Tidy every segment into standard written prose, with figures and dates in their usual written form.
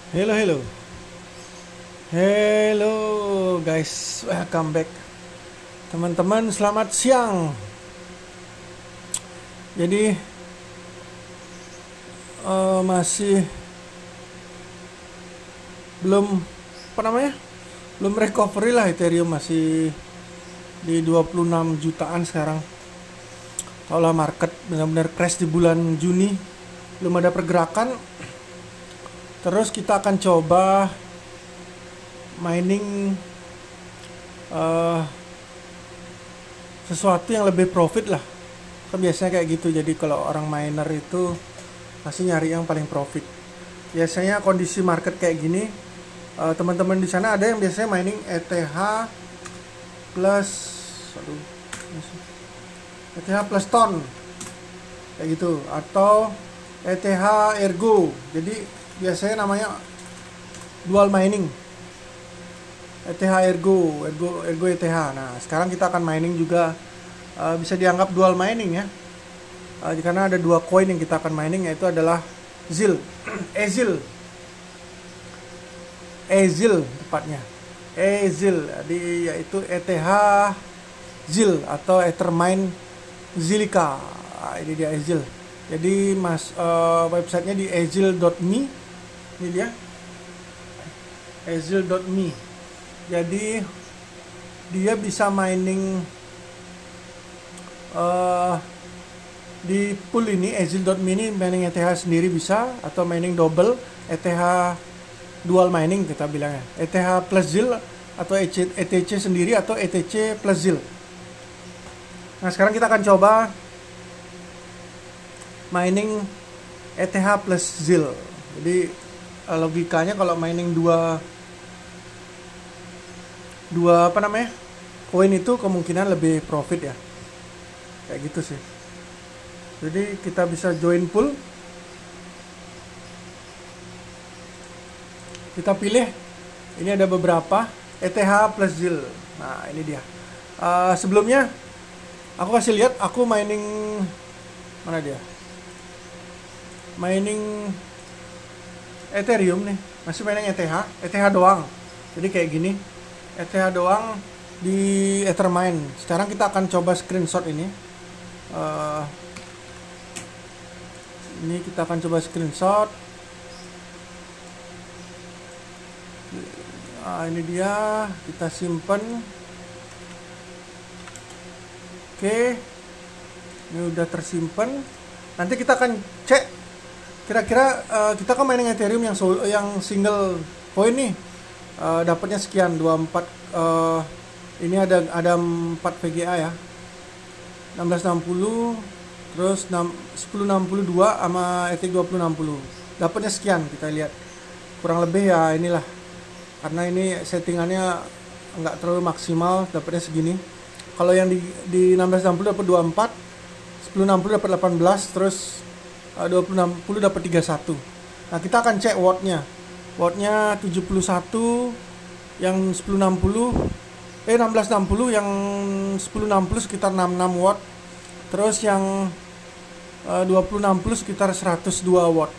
Hello, hello. Hello guys, welcome back. Teman-teman, selamat siang. Jadi masih belum belum recovery lah. Ethereum masih di 26 jutaan sekarang. Tau lah, market benar-benar crash di bulan Juni, belum ada pergerakan. Terus kita akan coba mining sesuatu yang lebih profit lah. Kan biasanya kayak gitu. Jadi kalau orang miner itu pasti nyari yang paling profit. Biasanya kondisi market kayak gini, teman-teman di sana ada yang biasanya mining ETH plus ETH plus ton kayak gitu, atau ETH ergo. Jadi biasanya namanya dual mining. ETH ergo ETH. Nah, sekarang kita akan mining juga, bisa dianggap dual mining ya. Karena ada dua koin yang kita akan mining, yaitu adalah ZIL, EZIL tepatnya. EZIL, jadi yaitu ETH ZIL atau Ethermine Zilliqa. Ini dia EZIL. Jadi websitenya di ezil.me. Ini dia ezil.me. Jadi dia bisa mining di pool ini. ezil.me ini mining ETH sendiri bisa, atau mining double ETH dual mining kita bilangnya, ETH plus ZIL atau ETC sendiri atau ETC plus ZIL. Nah, sekarang kita akan coba mining ETH plus ZIL. Jadi logikanya kalau mining dua koin itu kemungkinan lebih profit ya, kayak gitu sih. Jadi kita bisa join pool, kita pilih, ini ada beberapa ETH plus ZIL. Nah, ini dia. Sebelumnya aku kasih lihat aku mining, mana dia, mining Ethereum nih, masih mining ETH doang. Jadi kayak gini, ETH doang di Ethermine. Sekarang kita akan coba screenshot ini. Ini kita akan coba screenshot. Ini dia, kita simpen. Oke, ini udah tersimpan. Nanti kita akan cek kira-kira kita kan mining Ethereum yang single coin nih, dapatnya sekian 24. Ini ada 4 VGA ya, 1660, terus 1062 sama ETH 2060, dapatnya sekian. Kita lihat kurang lebih ya inilah, karena ini settingannya nggak terlalu maksimal, dapatnya segini. Kalau yang di 1660 dapat 24, 1060 dapat 18, terus 2060 dapat 31. Nah, kita akan cek wattnya 71, yang 1660 yang 1060 sekitar 66 watt, terus yang 2060 sekitar 102 watt.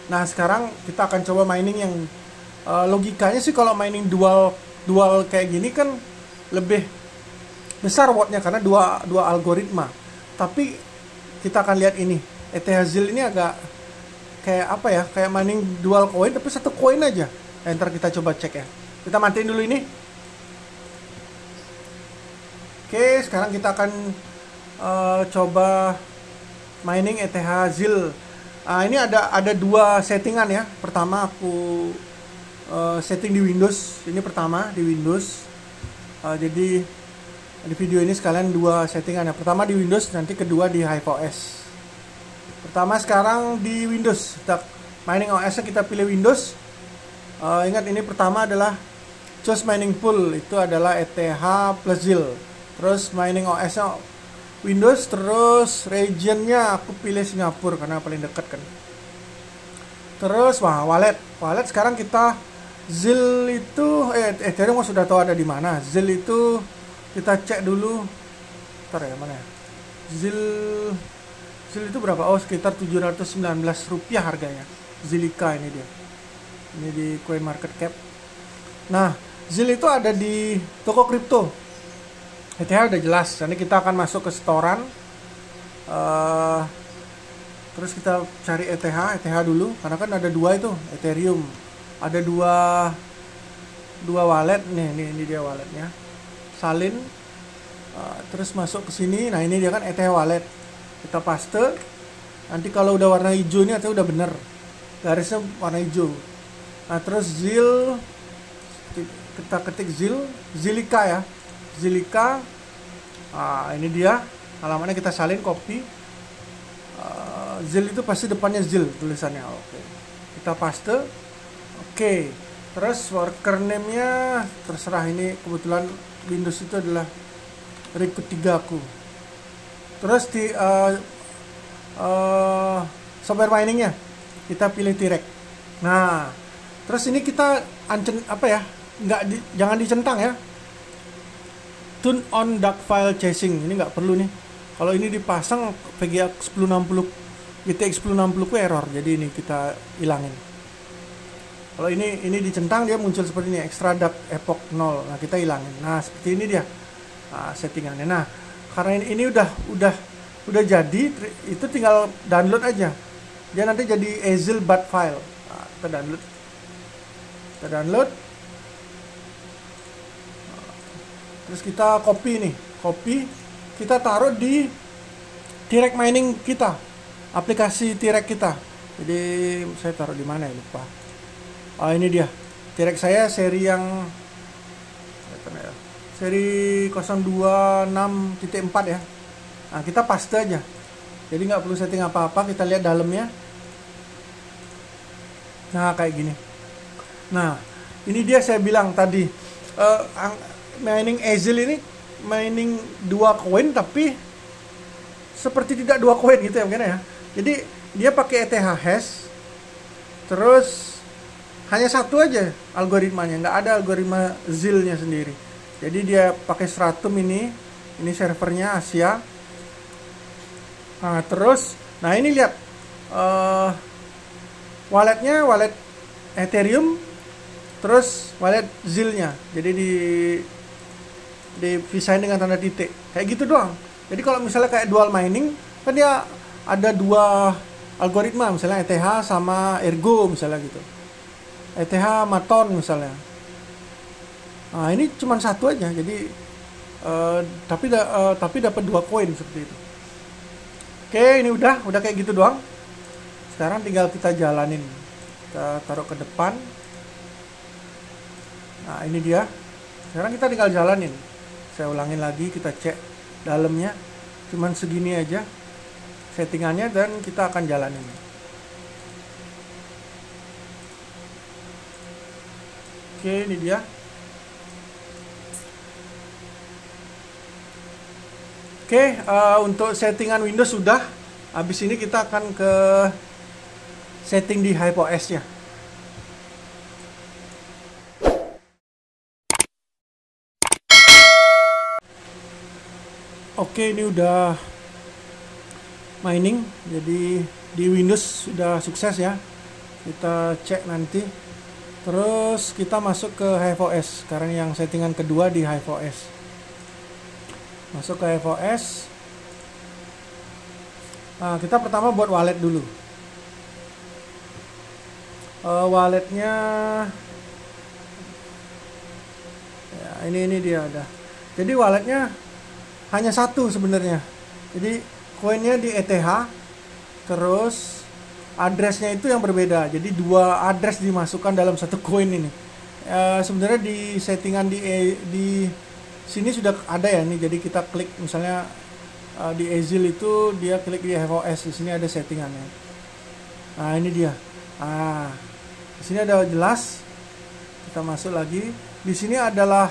Nah, sekarang kita akan coba mining yang logikanya sih kalau mining dual kayak gini kan lebih besar wattnya karena dua algoritma. Tapi kita akan lihat ini ETH ZIL ini agak kayak apa ya, kayak mining dual coin tapi satu koin aja. Ntar kita coba cek ya. Kita matiin dulu ini. Oke, sekarang kita akan coba mining ETH ZIL. Ini ada dua settingan ya. Pertama aku setting di Windows. Ini pertama di Windows. Jadi di video ini sekalian dua settingan ya. Pertama di Windows, nanti kedua di HiveOS. Pertama sekarang di Windows. Kita mining OS-nya kita pilih Windows. Ingat, ini pertama adalah choose mining pool, itu adalah ETH plus ZIL. Terus mining OS-nya Windows, terus region-nya aku pilih Singapura karena paling dekat kan. Terus wallet sekarang kita ZIL itu Ethereum sudah tahu ada di mana. ZIL itu kita cek dulu. Ntar ya, mana ya? ZIL itu berapa? Oh, sekitar 719 rupiah harganya. Zilliqa ini dia. Ini di CoinMarketCap. Nah, ZIL itu ada di toko kripto. ETH udah jelas. Nanti kita akan masuk ke setoran. Terus kita cari ETH dulu, karena kan ada dua itu, Ethereum. Ada dua wallet nih, ini dia walletnya. Salin. Terus masuk ke sini. Nah, ini dia kan ETH wallet. Kita paste. Nanti kalau udah warna hijau ini artinya udah bener. Garisnya warna hijau. Nah, terus ZIL, kita ketik ZIL, Zilliqa ya. Zilliqa. Ini dia alamatnya, kita salin, copy. ZIL itu pasti depannya ZIL tulisannya. Oke. Kita paste. Oke. Terus worker name-nya terserah, ini kebetulan Windows itu adalah rig ketiga aku. Terus di software mining-nya kita pilih T-Rex. Nah, terus ini kita jangan dicentang ya. Turn on dark file chasing. Ini nggak perlu nih. Kalau ini dipasang VGA 1060, GTX 1060 ku error. Jadi ini kita hilangin. Kalau ini dicentang, dia muncul seperti ini, extra dark epoch 0. Nah, kita hilangin. Nah, seperti ini dia settingannya. Nah, karena ini udah jadi, itu tinggal download aja. Dia nanti jadi Azil bat file. Nah, kita download. Terus kita copy, kita taruh di T-Rex mining kita, aplikasi T-Rex kita. Jadi saya taruh di mana ya, lupa. Ini dia T-Rex saya, seri yang seri 026.4 ya. Nah, kita paste aja, jadi nggak perlu setting apa-apa. Kita lihat dalamnya. Nah, kayak gini. Nah, ini dia saya bilang tadi, mining Azil ini mining 2 koin tapi seperti tidak 2 koin gitu ya, mungkin ya. Jadi dia pakai ETH hash, terus hanya satu aja algoritmanya, nggak ada algoritma ZIL-nya sendiri. Jadi dia pakai Stratum ini servernya Asia. Nah, terus, ini lihat walletnya, wallet Ethereum, terus wallet ZIL-nya. Jadi dipisahin dengan tanda titik, kayak gitu doang. Jadi kalau misalnya kayak dual mining, kan dia ada 2 algoritma, misalnya ETH sama Ergo misalnya gitu, ETH Maton misalnya. Nah, ini cuma satu aja, jadi tapi dapat 2 koin seperti itu. Oke, ini udah kayak gitu doang. Sekarang tinggal kita jalanin, kita taruh ke depan. Nah, ini dia. Sekarang kita tinggal jalanin. Saya ulangin lagi, kita cek dalamnya, cuman segini aja settingannya, dan kita akan jalanin. Oke, ini dia. Oke, untuk settingan Windows sudah. Habis ini kita akan ke setting di HypeOS-nya. Oke, ini udah mining, jadi di Windows sudah sukses ya. Kita cek nanti. Terus kita masuk ke HypeOS. Sekarang yang settingan kedua di HypeOS. Masuk ke HypeOS. Nah, kita pertama buat wallet dulu. Walletnya ya, ini dia ada. Jadi walletnya hanya satu sebenarnya. Jadi koinnya di ETH, terus addressnya itu yang berbeda. Jadi 2 address dimasukkan dalam satu koin ini. Sebenarnya di settingan di sini sudah ada ya nih. Jadi kita klik misalnya di Azil itu, dia klik di HypeOS, di sini ada settingannya. Nah, ini dia. Di sini ada jelas. Kita masuk lagi. Di sini adalah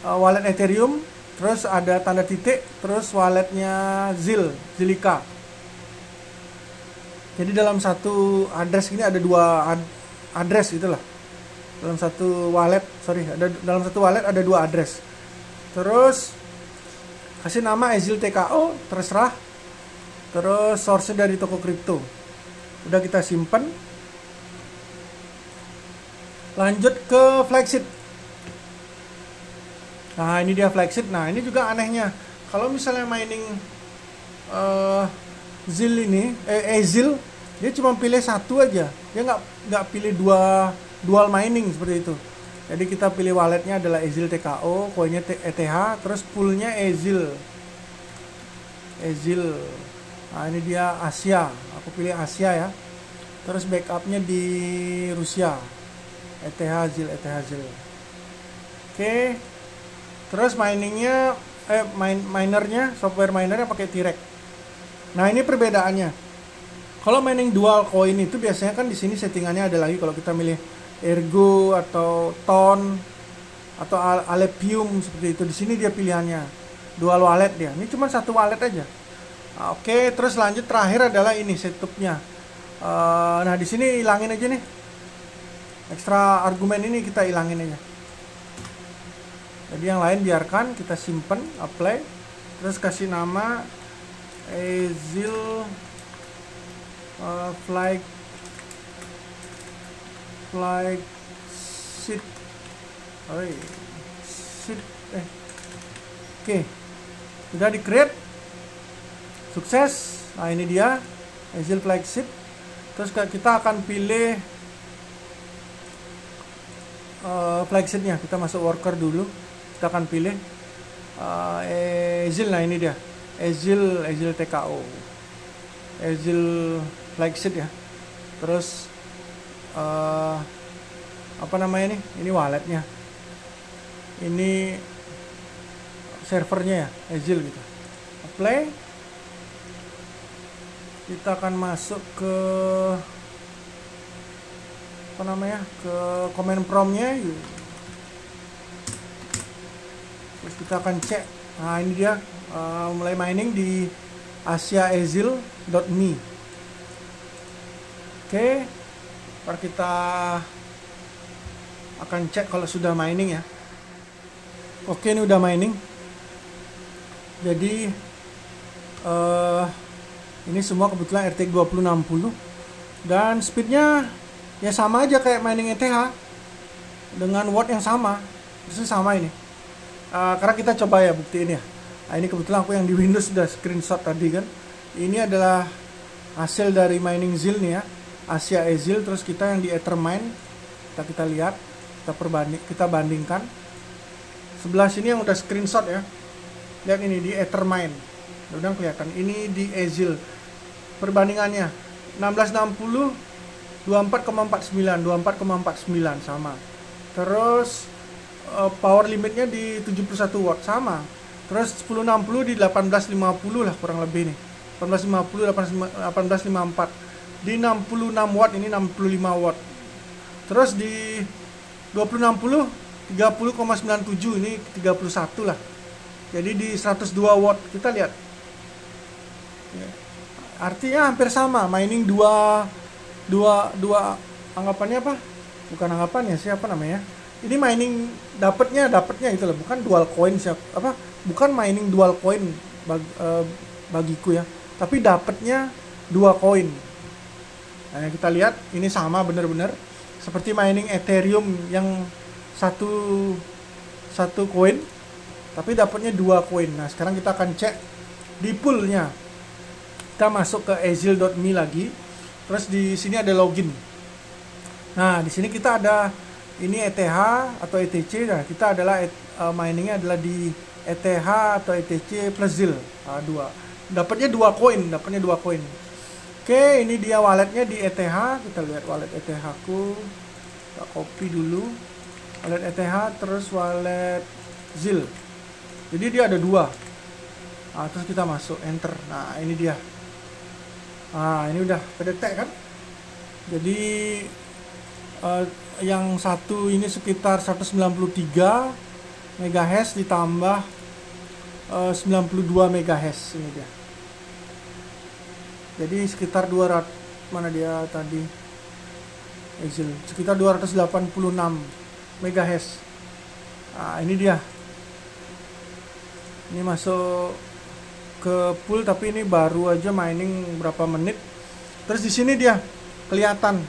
wallet Ethereum. Terus ada tanda titik, terus walletnya Zilliqa. Jadi dalam satu address ini ada 2 address itulah. Dalam satu wallet, dalam satu wallet ada 2 address. Terus kasih nama Azil TKO, terserah. Terus source dari toko kripto. Udah kita simpen. Lanjut ke flagship. Nah ini dia flagship. Nah ini juga anehnya, kalau misalnya mining ZIL ini ZIL, dia cuma pilih satu aja, dia nggak pilih dual mining seperti itu. Jadi kita pilih walletnya adalah EZIL TKO, koinnya ETH, terus poolnya EZIL. Nah ini dia Asia, aku pilih Asia ya. Terus backupnya di Rusia, ETH ZIL. Oke. Terus miningnya minernya, software minernya pakai T-Rex. Nah ini perbedaannya. Kalau mining dual coin itu biasanya kan di sini settingannya ada lagi, kalau kita milih Ergo atau Ton atau Alepium seperti itu. Di sini dia pilihannya dual wallet dia. Ini cuma satu wallet aja. Oke, terus lanjut terakhir adalah ini setupnya. Nah di sini hilangin aja nih. Ekstra argumen ini kita hilangin aja. Jadi yang lain biarkan, kita simpen, apply, terus kasih nama EZIL flagship. Oke, udah di create, sukses. Nah ini dia EZIL flagship. Terus kita akan pilih flagshipnya. Kita masuk worker dulu, kita akan pilih EZIL. Nah ini dia EZIL TKO, EZIL flagship ya. Terus apa namanya ini walletnya, ini servernya ya, EZIL gitu. Apply. Kita akan masuk ke apa namanya, ke command promptnya. Terus kita akan cek. Nah ini dia mulai mining di asiaezil.me. Oke, ntar kita akan cek kalau sudah mining ya. Oke, ini udah mining. Jadi ini semua kebetulan RTX 2060 dan speednya ya sama aja kayak mining ETH dengan watt yang sama. Itu sama ini. Karena kita coba ya buktiin ya. Nah, ini kebetulan aku yang di Windows sudah screenshot tadi kan. Ini adalah hasil dari mining ZIL nih ya, Asia EZIL. Terus kita yang di Ethermine, kita lihat, kita bandingkan. Sebelah sini yang udah screenshot ya. Lihat ini di Ethermine, udah kelihatan. Ini di EZIL, perbandingannya 1660 24,49 sama. Terus power limitnya di 71 watt sama. Terus 1060 di 1850 lah kurang lebih nih. 1850 1854 di 66 watt, ini 65 watt. Terus di 2060 30,97, ini 31 lah. Jadi di 102 watt kita lihat. Artinya hampir sama, mining dua anggapannya apa? Bukan anggapannya, siapa namanya? Ini mining dapatnya itu loh, bukan dual coin bukan mining dual coin bagiku ya, tapi dapatnya 2 koin. Nah, kita lihat ini sama bener-bener seperti mining Ethereum yang satu koin tapi dapatnya 2 koin. Nah, sekarang kita akan cek di poolnya. Kita masuk ke ezil.me lagi. Terus di sini ada login. Nah, di sini kita ada ini ETH atau ETC. Nah, kita adalah miningnya adalah di ETH atau ETC plus ZIL 2. Dapatnya 2 koin, Oke, ini dia walletnya di ETH. Kita lihat wallet ETH ku. Kita copy dulu. Wallet ETH terus wallet ZIL. Jadi dia ada 2. Nah, terus kita masuk enter. Nah, ini dia. Nah, ini udah kedetek kan? Jadi yang satu ini sekitar 193 MHz ditambah 92 MHz ini dia. Jadi sekitar 200, mana dia tadi? EZIL sekitar 286 MHz. Nah, ini dia. Ini masuk ke pool tapi ini baru aja mining berapa menit. Terus di sini dia kelihatan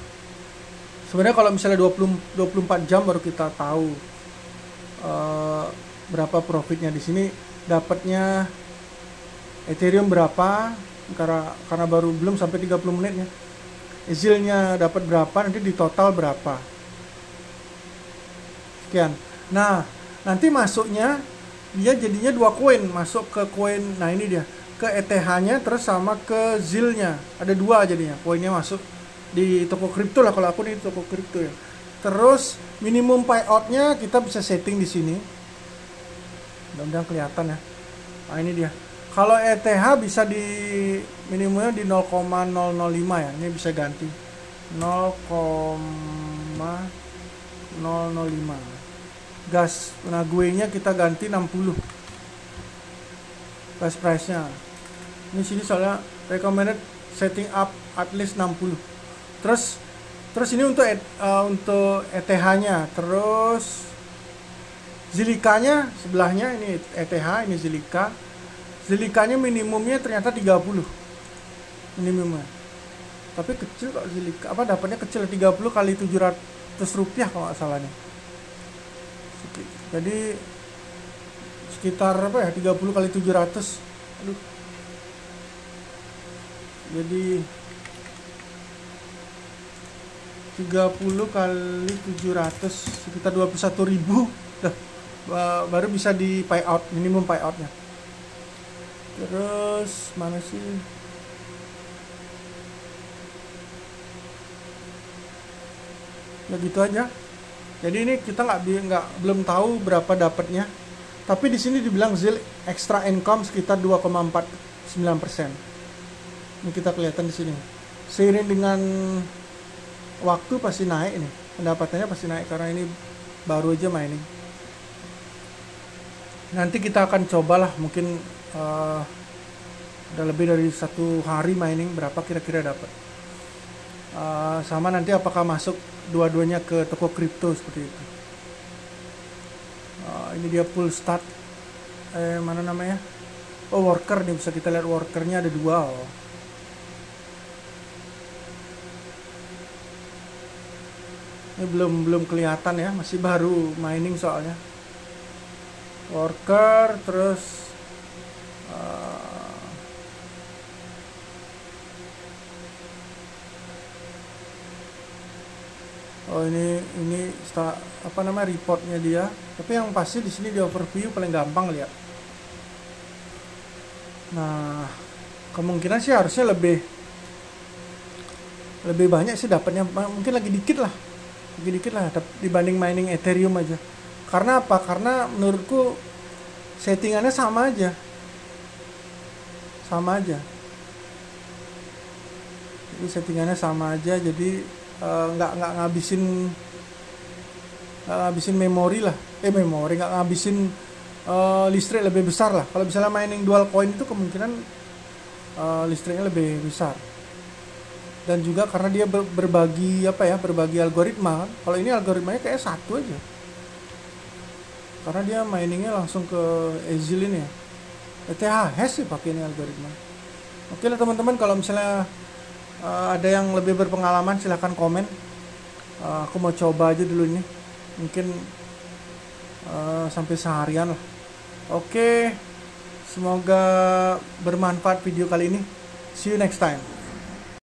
Sebenarnya kalau misalnya 24 jam baru kita tahu berapa profitnya. Di sini dapatnya Ethereum berapa, karena baru belum sampai 30 menitnya. Hasilnya dapat berapa, nanti di total berapa. Sekian. Nah, nanti masuknya dia jadinya 2 koin, masuk ke koin. Nah, ini dia. Ke ETH-nya terus sama ke ZIL-nya. Ada 2 jadinya. Koinnya masuk di toko kripto lah, kalau aku nih toko kripto ya. Terus minimum payout-nya kita bisa setting di sini. Mudah-mudahan kelihatan ya. Nah, ini dia. Kalau ETH bisa di minimumnya di 0,005 ya. Ini bisa ganti 0,005. Gas, nah gue-nya kita ganti 60. Gas price-nya. Ini sini soalnya recommended setting up at least 60. Terus ini untuk ETH-nya. Terus Zilliqa-nya sebelahnya, ini ETH, ini Zilliqa. Zilliqa-nya minimumnya ternyata 30 minimumnya. Tapi kecil kok Zilliqa, dapatnya kecil, 30 kali 700 rupiah kalau nggak salah nih. Jadi sekitar 30 kali 700. Aduh. Jadi 30 kali 700 sekitar 21.000. Baru bisa di payout, minimum payoutnya. Terus mana sih? Ya gitu aja. Jadi ini kita belum tahu berapa dapatnya. Tapi di sini dibilang ZIL extra income sekitar 2,49%. Ini kita kelihatan di sini. Seiring dengan waktu pasti naik nih. Pendapatannya pasti naik karena ini baru aja mining. Nanti kita akan cobalah, mungkin udah lebih dari 1 hari mining, berapa kira-kira dapat. Sama nanti apakah masuk dua-duanya ke toko kripto seperti itu. Ini dia full start. Mana namanya? Oh, worker nih, bisa kita lihat workernya ada 2. Oh. Ini belum kelihatan ya, masih baru mining soalnya. Worker, terus ini reportnya dia. Tapi yang pasti di sini di overview paling gampang lihat. Nah, kemungkinan sih harusnya lebih banyak sih dapatnya, mungkin lagi dikit lah dibanding mining Ethereum aja. Karena apa? Karena menurutku settingannya sama aja. Jadi settingannya sama aja, jadi nggak ngabisin memori lah. Nggak ngabisin listrik lebih besar lah. Kalau misalnya mining dual coin itu kemungkinan listriknya lebih besar. Dan juga karena dia berbagi algoritma kan. Kalau ini algoritmanya kayak satu aja. Karena dia miningnya langsung ke Azil ini ya. ETH hash sih pakai ini algoritma. Oke lah teman-teman, kalau misalnya ada yang lebih berpengalaman silahkan komen. Aku mau coba aja dulu ini. Mungkin sampai seharian lah. Oke, semoga bermanfaat video kali ini. See you next time.